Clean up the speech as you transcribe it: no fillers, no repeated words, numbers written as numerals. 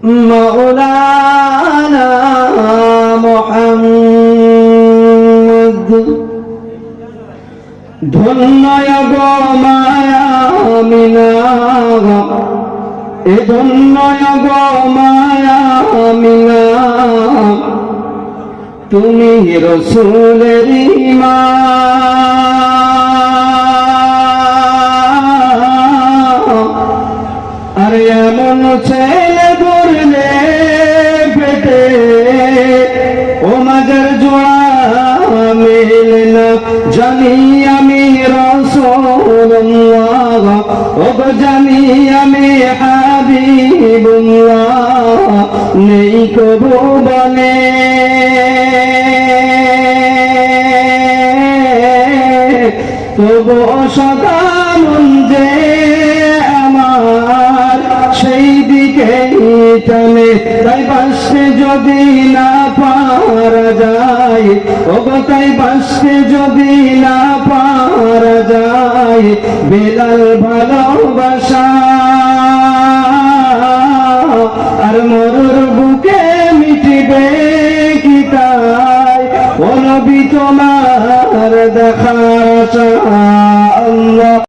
مولانا محمد ধন্যয় গো মায়া মিনা এ ধন্যয় গো মায়া মিনা তুমি রাসূলের মা আর এমন ছেলে ধরলে পেটে ও মাজার জোড়া মেলে না জানি আমি রাসূলুল্লাহ ও জানি আমি হাবিবুল্লাহ নেই কবু বলে তবু সদা মন যে আমার সেই দিকে টানে তাই বাসতে যদি না পারা যায় ও তাই বাসতে যদি না পারা যায় বেলাল ভালোবাসা আর মরুর বুকে মিটিবে কি তাই ও নবী তোমার দেখার আশা